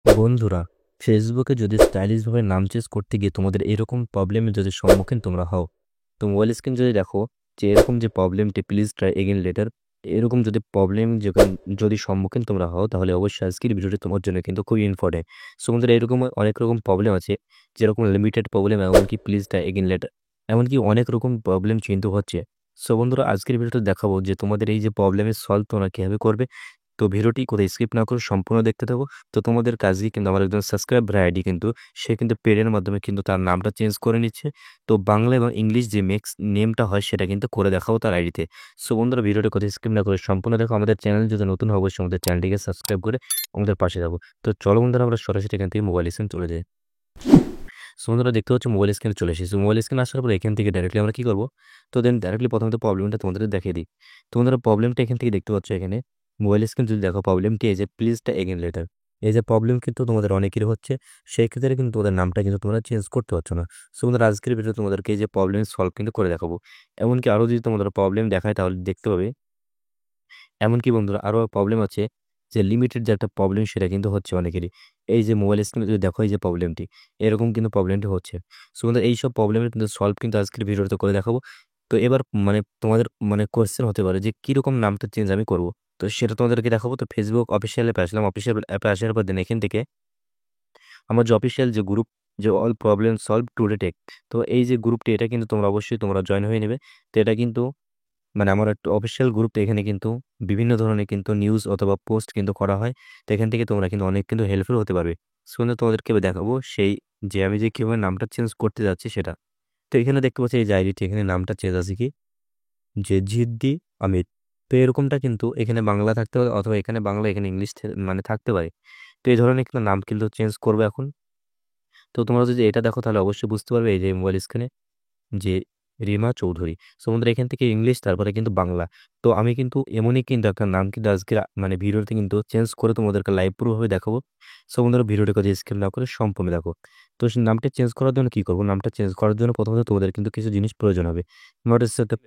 বন্ধুরা, ফেসবুকে যদি স্টাইলিশভাবে নাম চেঞ্জ করতে গিয়ে তোমাদের এরকম প্রবলেমের যদি সম্মুখীন তোমরা হও, তো মোবাইল স্ক্রিন যদি দেখো যে এরকম যে প্রবলেমটি প্লিজ ট্রাই এগেইন লেটার, এরকম যদি প্রবলেম যদি সম্মুখীন তোমরা হও তাহলে অবশ্যই আজকের ভিডিওটি তোমার জন্য কিন্তু খুবই ইম্পর্টেন্ট। সো বন্ধুরা, এরকম অনেক রকম প্রবলেম আছে, যেরকম লিমিটেড প্রবলেম, এমনকি প্লিজ ট্রাই এগেইন লেটার, এমনকি অনেক রকম প্রবলেম কিন্তু হচ্ছে। সো বন্ধুরা, আজকের ভিডিওতে দেখাবো যে তোমাদের এই যে প্রবলেমের সলভ তোমরা কীভাবে করবে। তো ভিডিওটি কোথায় স্কিপ না করে সম্পূর্ণ দেখতে থাকো। তো তোমাদের কাজই কিন্তু আমার একজন সাবস্ক্রাইবার আইডি কিন্তু সে কিন্তু পেডের মাধ্যমে কিন্তু তার নামটা চেঞ্জ করে নিচ্ছে। তো বাংলা এবং ইংলিশ যে মিক্স নেমটা হয় সেটা কিন্তু করে দেখাবো তার আইডিতে। সো বন্ধুরা, ভিডিওটি কোথায় স্কিপ না করে সম্পূর্ণ দেখো। আমাদের চ্যানেল যদি নতুন হয় অবশ্যই আমাদের চ্যানেলটিকে সাবস্ক্রাইব করে আমাদের পাশে যাবো। তো চলো বন্ধুরা, আমরা সরাসরি এখান থেকে মোবাইল স্ক্রিন চলে যাই। সো বন্ধুরা, দেখতে হচ্ছে মোবাইল স্ক্রিনে চলে এসেছি। মোবাইল স্ক্রিন আসার পর এখান থেকে ডাইরেক্টলি আমরা কি করবো, তো দেন ডাইরেক্টলি প্রথমত প্রবলেমটা তোমাদের দেখিয়ে দিই। তোমাদের প্রবলেমটা এখান থেকে দেখতে পাচ্ছ। এখানে মোবাইল স্ক্রিন যদি দেখো, প্রবলেমটি এই যে প্লিজটা এগেন লেটার, এই যে প্রবলেম কিন্তু তোমাদের অনেকেরই হচ্ছে। সেই ক্ষেত্রে কিন্তু তোমাদের নামটা কিন্তু তোমরা চেঞ্জ করতে পারছো না। সো বন্ধুরা, আজকের ভিডিও তোমাদেরকে এই যে প্রবলেম সলভ কিন্তু করে দেখাবো। এমনকি আরও যদি তোমাদের প্রবলেম দেখায় তাহলে দেখতে পাবে। এমনকি বন্ধুরা, আরও প্রবলেম আছে যে লিমিটেড যে একটা প্রবলেম সেটা কিন্তু হচ্ছে অনেকেরই। এই যে মোবাইল স্ক্রিনে যদি দেখো এই যে প্রবলেমটি, এরকম কিন্তু প্রবলেমটি হচ্ছে। সো বন্ধুরা, এইসব প্রবলেমের কিন্তু সলভ কিন্তু আজকের ভিডিওতে করে দেখাবো। তো এবার তোমাদের কোয়েশ্চেন হতে পারে যে কীরকম নামটা চেঞ্জ আমি করবো। তো সেটা তোমাদেরকে দেখাবো। তো ফেসবুক অফিসিয়াল অ্যাপে আসলাম। অফিসিয়াল অ্যাপে আসার পর দেন এখান থেকে আমার যে অফিসিয়াল যে গ্রুপ, যে all problem solve today tech, তো এই যে গ্রুপটি এটা কিন্তু তোমরা অবশ্যই জয়েন হয়ে নেবে। তো এটা কিন্তু আমার একটা অফিসিয়াল গ্রুপ। তো এখানে কিন্তু বিভিন্ন ধরনের কিন্তু নিউজ অথবা পোস্ট কিন্তু করা হয়। তো এখান থেকে তোমরা কিন্তু অনেক কিন্তু হেল্পফুল হতে পারবে। সো তোমাদেরকে এবার দেখাবো সেই যে আমি যে কীভাবে নামটা চেঞ্জ করতে যাচ্ছি সেটা। তো এখানে দেখতে পাচ্ছি এই যে আইডিটি, এখানে নামটা চেঞ্জ আছে কি, যে জিদ্দি আমির। তো এরকমটা কিন্তু এখানে বাংলা থাকতে পারে অথবা এখানে বাংলা এখানে ইংলিশ থাকতে পারে। তো এই ধরনের কিন্তু নাম কিন্তু চেঞ্জ করবে এখন। তো তোমরা যদি এটা দেখো তাহলে অবশ্যই বুঝতে পারবে এই যে মোবাইল স্ক্রিনে যে রিমা চৌধুরী। সো বন্ধুরা, এখান থেকে ইংলিশ তারপরে কিন্তু বাংলা। তো আমি কিন্তু এমনই কিন্তু একটা নাম কিন্তু আজকে ভিডিওতে কিন্তু চেঞ্জ করে তোমাদেরকে লাইভ প্রুফভাবে দেখাবো। সো বন্ধুরা, ভিডিওটি কথা স্কিপ না করে সম্পূর্ণ দেখো। তো সেই নামটা চেঞ্জ করার জন্য কি করবো, নামটা চেঞ্জ করার জন্য প্রথমত তোমাদের কিন্তু কিছু জিনিস প্রয়োজন হবে। Notice setup.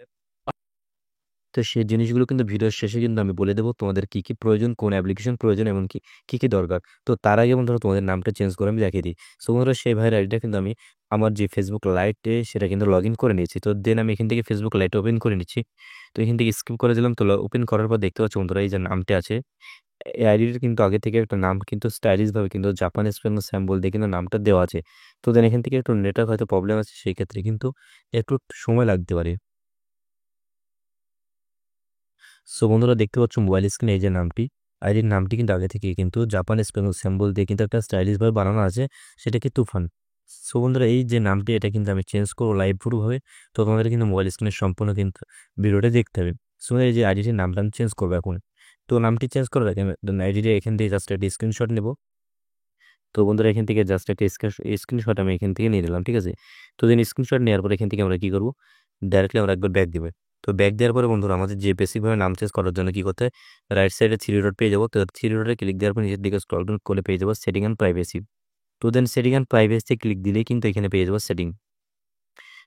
তো সেই জিনিসগুলো কিন্তু ভিডিওর শেষে কিন্তু আমি বলে দেবো তোমাদের কি কি প্রয়োজন, কোন অ্যাপ্লিকেশন প্রয়োজন, এবং কি কি কি দরকার। তো তার আগে বন্ধুরা তোমাদের নামটা চেঞ্জ করে আমি দেখিয়ে দিই। সো বন্ধুরা, সেই ভাইয়ের আইডিটা কিন্তু আমি আমার যে ফেসবুক লাইটে সেটা কিন্তু লগ ইন করে নিয়েছি। তো দেন আমি এখান থেকে ফেসবুক লাইট ওপেন করে নিচ্ছি। তো এখান থেকে স্কিপ করে দিলাম। তো ওপেন করার পর দেখতে পাচ্ছ বন্ধুরা, এই যে নামটা আছে, এই আইডির কিন্তু আগে থেকে একটা নাম কিন্তু স্টাইলিশ ভাবে কিন্তু জাপান স্পেন স্যাম্বল দিয়ে কিন্তু নামটা দেওয়া আছে। তো দেন এখান থেকে একটু নেটওয়ার্ক হয়তো প্রবলেম আছে, সেই ক্ষেত্রে কিন্তু একটু সময় লাগতে পারে। সো বন্ধুরা, দেখতে পাচ্ছ মোবাইল স্ক্রিনে এই যে নামটি, আইডির নামটি কিন্তু আগে থেকে কিন্তু জাপান স্পেল সিম্বল দিয়ে কিন্তু একটা স্টাইলিশ ভাবে বানানো আছে, সেটা কি তুফান। সো বন্ধুরা, এই যে নামটি এটা কিন্তু আমি চেঞ্জ করবো লাইভ প্রুফ ভাবে। তো তোমাদের কিন্তু মোবাইল স্ক্রিনে সম্পূর্ণ কিন্তু ভিডিওটা দেখতে হবে। সো এই যে আইডিটির নামটা আমি চেঞ্জ করবো এখন। তো নামটি চেঞ্জ করার আগে আইডিটি এখান থেকে জাস্ট একটা স্ক্রিনশট নেব। তো বন্ধুরা, এখান থেকে জাস্ট একটা স্ক্রিনশট আমি এখান থেকে নিয়ে নিলাম, ঠিক আছে। তো দেন স্ক্রিনশট নেওয়ার পর এখান থেকে আমরা কি করবো, ডাইরেক্টলি আমরা একবার ব্যাক দিবে। তো ব্যাক দেওয়ার পরে বন্ধুরা, আমাদের যে বেসিকভাবে নাম চেঞ্জ করার জন্য কি করতে হয়, রাইট সাইডে থ্রি ডট পেয়ে যাবো। তো থ্রি ডটে ক্লিক দেওয়ার পর নিচের দিকে স্ক্রল ডাউন করে পেয়ে যাবো সেটিং অ্যান্ড প্রাইভেসি। তো দেন সেটিং অ্যান্ড প্রাইভেসিতে ক্লিক দিলেই কিন্তু এখানে পেয়ে যাবো সেটিং।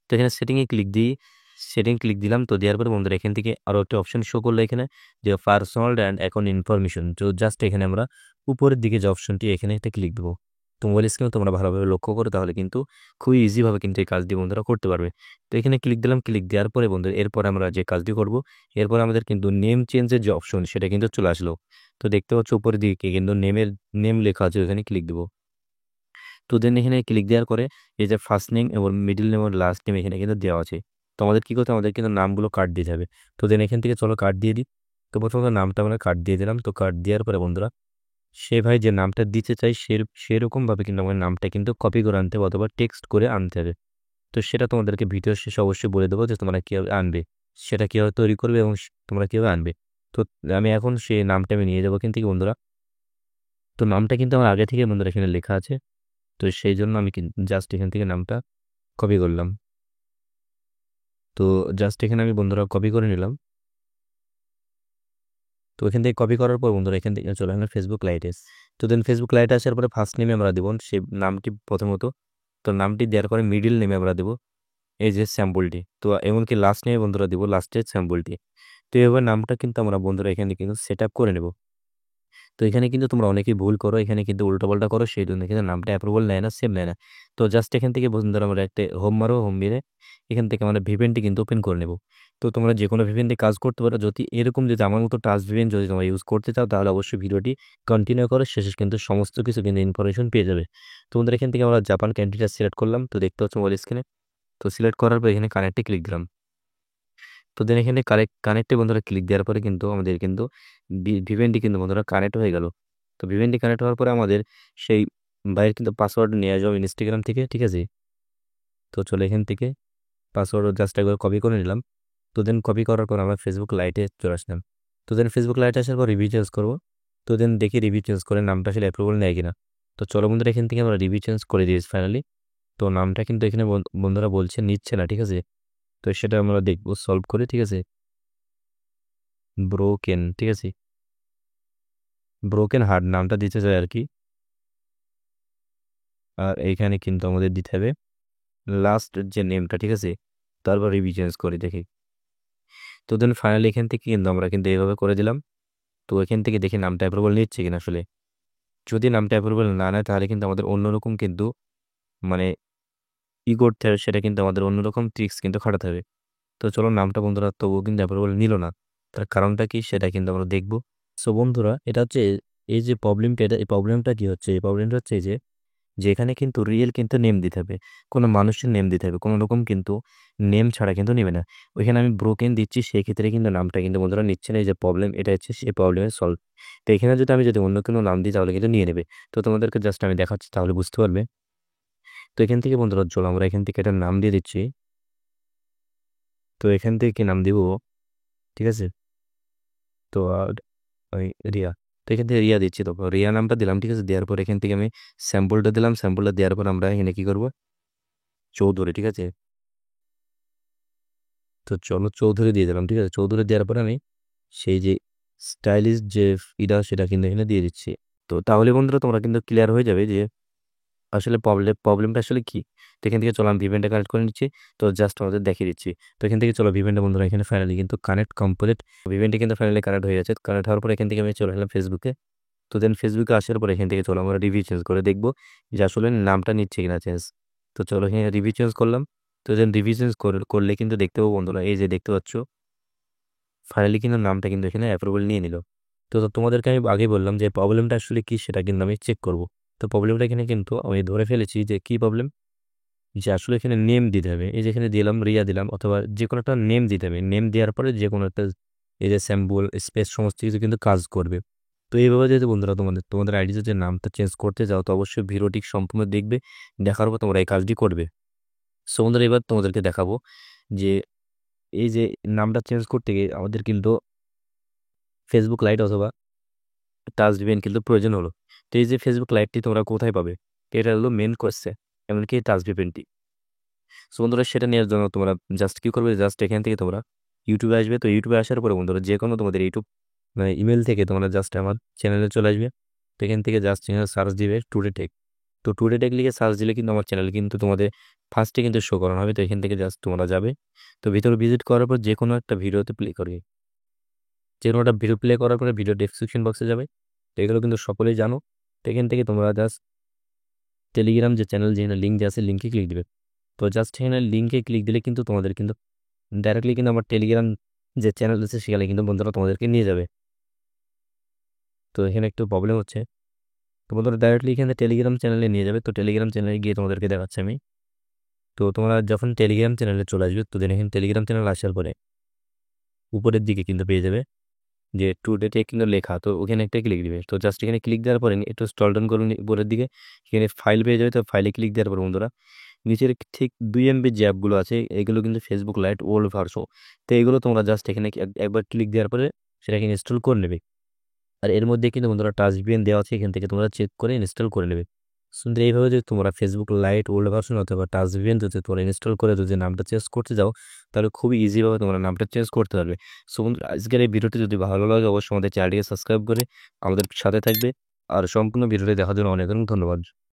তো এখানে সেটিংয়ে ক্লিক দিই, সেটিং ক্লিক দিলাম। তো দেওয়ার পরে বন্ধুরা, এখান থেকে আরও একটা অপশন শো করলো এখানে, যে পার্সোনাল অ্যান্ড অ্যাকাউন্ট ইনফরমেশন। তো জাস্ট এখানে আমরা উপরের দিকে যে অপশনটি এখানে একটা ক্লিক দেবো। তো মোবাইল স্ক্রিনে তোমরা ভালোভাবে লক্ষ্য করো, তাহলে কিন্তু খুবই ইজিভাবে কিন্তু এই কাজটি বন্ধুরা করতে পারবে। তো এখানে ক্লিক দিলাম। ক্লিক দেওয়ার পরে বন্ধুরা, এরপর আমরা যে কাজটি করব, এরপর আমাদের কিন্তু নেম চেঞ্জের যে অপশন সেটা কিন্তু চলে আসলো। তো দেখতে পাচ্ছ উপরের দিকে কিন্তু নেম লেখা আছে, ওখানে ক্লিক দেবো। তো দেন এখানে ক্লিক দেওয়ার পরে এই যে ফার্স্ট নেম এবং মিডল নেম এবং লাস্ট নেম এখানে কিন্তু দেওয়া আছে। তো আমাদের কি করতে হবে, আমাদের কিন্তু নামগুলো কাট দিতে হবে। তো দেন এখান থেকে চলো কাট দিয়ে দিই। তো প্রথমত নামটা আমরা কাট দিয়ে দিলাম। তো কাট দেওয়ার পরে বন্ধুরা, সে ভাই যে নামটা দিতে চাই সেরকম ভাবে কিন্তু আমাদের নামটা কিন্তু কপি করে আনতে হবে অথবা টেক্সট করে আনতে হবে। তো সেটা তোমাদেরকে ভিডিও শেষে অবশ্যই বলে দেবো যে তোমরা কীভাবে আনবে, সেটা কীভাবে তৈরি করবে এবং তোমরা কীভাবে আনবে। তো আমি এখন সেই নামটা আমি নিয়ে যাবো কিন্তু কি বন্ধুরা। তো নামটা কিন্তু আমার আগে থেকে বন্ধুরা এখানে লেখা আছে। তো সেই জন্য আমি জাস্ট এখান থেকে নামটা কপি করলাম। তো জাস্ট এখানে আমি বন্ধুরা কপি করে নিলাম। তো এখান থেকে কপি করার পর বন্ধুরা, এখান থেকে চলে আসলাম ফেসবুক লাইটে। তো দেন ফেসবুক লাইটে আসার পরে ফার্স্ট নেমে আমরা দেবো সেই নামটি প্রথমত। তো নামটি দেওয়ার পরে মিডিল নেমে আমরা দেবো এই যে স্যাম্পলটি। তো এমনকি লাস্ট নেমে বন্ধুরা দেবো লাস্টের স্যাম্পলটি। তো এভাবে নামটা কিন্তু আমরা বন্ধুরা এখানে কিন্তু সেট আপ করে নেব। তো এখানে কিন্তু তোমরা অনেকেই ভুল করো, এখানে কিন্তু উল্টোপাল্টা করো, সেই জন্য কিন্তু নামটা অ্যাপ্রুভাল নেয় না, সেভ নেয় না। তো জাস্ট এখান থেকে বন্ধুরা আমরা একটা হোম মারো, হোম মেরে এখান থেকে আমরা ভিপিএনটি কিন্তু ওপেন করে নেব। তো তোমরা যে কোনো ভিপিএন দিয়ে কাজ করতে পারো। যদি এরকম যদি আমার মতো টাচ ভিপিএন যদি তোমরা ইউজ করতে চাও তাহলে অবশ্যই ভিডিওটি কন্টিনিউ করো, শেষে কিন্তু সমস্ত কিছু কিন্তু ইনফরমেশন পেয়ে যাবে। তোমাদের এখান থেকে আমরা জাপান কান্ট্রিটা সিলেক্ট করলাম, তো দেখতে হচ্ছে মোবাইল স্ক্রিনে। তো সিলেক্ট করার পর এখানে কানেক্টে ক্লিক দিলাম। তো দেন এখানে কানেক্টে বন্ধুরা ক্লিক দেওয়ার পরে কিন্তু আমাদের কিন্তু ভিভেনটি কিন্তু বন্ধুরা কানেক্ট হয়ে গেল। তো ভিভেনটি কানেক্ট হওয়ার পরে আমাদের সেই বাইরের কিন্তু পাসওয়ার্ড নিয়ে যাবো ইনস্টাগ্রাম থেকে, ঠিক আছে। তো চলো এখান থেকে পাসওয়ার্ড জাস্ট একবার কপি করে নিলাম। তো দেন কপি করার পর আমরা ফেসবুক লাইটে চলে আসলাম। তো দেন ফেসবুক লাইটে আসার পর রিভিউ চেঞ্জ করবো। তো দেন দেখি রিভিউ চেঞ্জ করে নামটা আসলে অ্যাপ্রুভাল নেয় কিনা। তো চলো বন্ধুরা এখান থেকে আমরা রিভিউ চেঞ্জ করে দিয়েছি ফাইনালি। তো নামটা কিন্তু এখানে বন্ধুরা বলছে নিচ্ছে না, ঠিক আছে। তো সেটা আমরা দেখবো সলভ করে, ঠিক আছে। ব্রোকেন, ঠিক আছে, ব্রোকেন হার্ট নামটা দিতে চাই আর কি। আর এইখানে কিন্তু আমাদের দিতে হবে লাস্ট যে নেমটা, ঠিক আছে। তারপর রিভিউ চেঞ্জ করে দেখি। তো দেন ফাইনালি এখান থেকে কিন্তু আমরা কিন্তু এইভাবে করে দিলাম। তো এখান থেকে দেখি নামটা অ্যাপ্রুভাল নিচ্ছে কিনা আসলে। যদি নামটা অ্যাপ্রুভাল না নেয় তাহলে কিন্তু আমাদের অন্যরকম কিন্তু মানে ই করতে হবে, সেটা কিন্তু আমাদের অন্যরকম ট্রিক্স কিন্তু খাটাতে হবে। তো চলো নামটা বন্ধুরা তবুও কিন্তু অ্যাপ্রুভাল নিল না, তার কারণটা কি সেটা কিন্তু আমরা দেখবো। সো বন্ধুরা এটা হচ্ছে এই যে প্রবলেমটা, এই প্রবলেমটা কি হচ্ছে, এই প্রবলেমটা হচ্ছে এই যে যেখানে কিন্তু রিয়েল কিন্তু নেম দিতে হবে, কোনো মানুষের নেম দিতে হবে, কোনো রকম কিন্তু নেম ছাড়া কিন্তু নেবে না। ওইখানে আমি ব্রোকেন দিচ্ছি, সেই ক্ষেত্রে কিন্তু নামটা কিন্তু বন্ধুরা নিচ্ছে না। এই যে প্রবলেম, এটা হচ্ছে সেই প্রবলেমের সলভ। তো এখানে যদি আমি অন্য কোনো নাম দিই তাহলে কিন্তু নিয়ে নেবে। তো তোমাদেরকে জাস্ট আমি দেখাচ্ছি তাহলে বুঝতে পারবে। তো এখান থেকে বন্ধুরা চলো আমরা এখান থেকে একটা নাম দিয়ে দিচ্ছি। তো এখান থেকে কি নাম দিব, ঠিক আছে। তো ওই রিয়া। তো এখান থেকে রিয়া দিচ্ছি, তো রিয়া নামটা দিলাম, ঠিক আছে। দেওয়ার পর এখান থেকে আমি স্যাম্পলটা দিলাম, স্যাম্পলটা দেওয়ার পর আমরা এখানে কি করবো, চৌধুরী, ঠিক আছে। তো চলো চৌধুরী দিয়ে দিলাম, ঠিক আছে। চৌধুরী দেওয়ার পরে আমি সেই যে স্টাইলিশ যে ইটা সেটা কিন্তু এখানে দিয়ে দিচ্ছি। তো তাহলে বন্ধুরা তোমরা কিন্তু ক্লিয়ার হয়ে যাবে যে আসলে প্রবলেমটা আসলে কি। তো এখান থেকে চলো আমি ভিভেনটা কানেক্ট করে নিচ্ছি। তো জাস্ট আমাদের দেখিয়ে দিচ্ছি। তো এখান থেকে চলো ভিভেনটা বন্ধুরা এখানে ফাইনালি কিন্তু কানেক্ট কমপ্লিট। ভিভেনটা কিন্তু ফাইনালি কানেক্ট হয়ে গেছে। কানেক্ট হওয়ার পরে এখান থেকে আমি চলে এলাম ফেসবুকে। তো দেন ফেসবুকে আসার পরে এখান থেকে চলো আমরা রিভিউ চেঞ্জ করে দেখবো যে আসলে নামটা নিচ্ছে কিনা চেঞ্জ। তো চলো এখানে রিভিউ চেঞ্জ করলাম। তো দেন রিভিউ চেঞ্জ করলে কিন্তু দেখতে পাবো বন্ধুরা, এই যে দেখতে পাচ্ছ ফাইনালি কিন্তু নামটা কিন্তু এখানে অ্যাপ্রুভাল নিয়ে নিল। তো তোমাদেরকে আমি আগেই বললাম যে প্রবলেমটা আসলে কি সেটা কিন্তু আমি চেক করব। তো প্রবলেমটা এখানে কিন্তু আমি ধরে ফেলেছি যে কি প্রবলেম, যে আসলে এখানে নেম দিতে হবে। এই যে এখানে দিলাম রিয়া দিলাম, অথবা যে কোনো একটা নেম দিতে হবে। নেম দেওয়ার পরে যে কোনো একটা এই যে স্যাম্পল স্পেস সমস্ত কিছু কিন্তু কাজ করবে। তো এইভাবে যদি বন্ধুরা তোমাদের আইডি যদি নামটা চেঞ্জ করতে যাও তো অবশ্যই ভিডিওটি সম্পূর্ণ দেখবে, দেখার পর তোমরা এই কাজটি করবে। সো বন্ধুরা এবার তোমাদেরকে দেখাবো যে এই যে নামটা চেঞ্জ করতে গিয়ে আমাদের কিন্তু ফেসবুক লাইট অথবা টাচ ভিপিএন কিন্তু প্রয়োজন হলো। তো এই যে ফেসবুক লাইটটি তোমরা কোথায় পাবে, এটা হলো মেন কোয়েশ্চেন, এমনকি টাচ ভিপিএনটি। সো বন্ধুরা সেটা নেওয়ার জন্য তোমরা জাস্ট কি করবে, জাস্ট এখান থেকে তোমরা ইউটিউবে আসবে। তো ইউটিউবে আসার পরে বন্ধুরা যে কোনো তোমাদের ইউটিউব ইমেল থেকে তোমরা জাস্ট আমার চ্যানেলে চলে আসবে। তো এখান থেকে জাস্ট সার্চ দিবে টুডে টেক। তো টুডে টেক লিখে সার্চ দিলে কিন্তু আমার চ্যানেল কিন্তু তোমাদের ফার্স্টে কিন্তু শো করানো হবে। তো এখান থেকে জাস্ট তোমরা যাবে। তো ভিতরে ভিজিট করার পর যে কোনো একটা ভিডিওতে প্লে করবে, যে কোনো একটা ভিডিও প্লে করার পরে ভিডিও ডেসক্রিপশন বক্সে যাবে। তো এগুলো কিন্তু সকলেই জানো। তো এখান থেকে তোমরা জাস্ট টেলিগ্রাম যে চ্যানেল, যে লিঙ্ক যে আছে লিঙ্কে ক্লিক দিবে। তো জাস্ট এখানে লিঙ্কে ক্লিক দিলে কিন্তু তোমাদের কিন্তু ডাইরেক্টলি কিন্তু আমার টেলিগ্রাম যে চ্যানেল আছে সেখানে কিন্তু বন্ধুরা তোমাদেরকে নিয়ে যাবে। তো এখানে একটু প্রবলেম হচ্ছে। তো বন্ধুরা ডাইরেক্টলি এখানে টেলিগ্রাম চ্যানেলে নিয়ে যাবে। তো টেলিগ্রাম চ্যানেলে গিয়ে তোমাদেরকে দেখাচ্ছি আমি। তো তোমরা যখন টেলিগ্রাম চ্যানেলে চলে আসবে তো দেখেন টেলিগ্রাম চ্যানেল আসার পরে উপরের দিকে কিন্তু পেয়ে যাবে যে টুডে টেক কিন্তু লেখা। তো ওখানে একটা ক্লিক দিবে। তো জাস্ট এখানে ক্লিক দেওয়ার পরে একটু স্ক্রল ডাউন করুন উপরের দিকে, এখানে ফাইল পেয়ে যাবে। তো ফাইলে ক্লিক দেওয়ার পর বন্ধুরা নিচের ঠিক 2 MB যে অ্যাপগুলো আছে এগুলো কিন্তু ফেসবুক লাইট ওল্ড ভার্সন। তো এগুলো তোমরা জাস্ট এখানে একবার ক্লিক দেওয়ার পরে সেটাকে ইনস্টল করে নেবে। আর এর মধ্যে কিন্তু বন্ধুরা টাচ ভিপিএন দেওয়া আছে, এখান থেকে তোমরা চেক করে ইনস্টল করে নেবে। সুন্দর এইভাবে যদি তোমরা ফেসবুক লাইট ওল্ড ভার্সন অথবা টাচ ভিপিএন যদি তোমরা ইনস্টল করে যদি নামটা চেঞ্জ করতে যাও তাহলে খুবই ইজিভাবে তোমরা নামটা চেঞ্জ করতে পারবে। সো বন্ধুরা আজকের এই ভিডিওটি যদি ভালো লাগে অবশ্যই আমাদের চ্যানেলটিকে সাবস্ক্রাইব করে আমাদের সাথে থাকবে। আর সম্পূর্ণ ভিডিওটি দেখার জন্য অনেক অনেক ধন্যবাদ।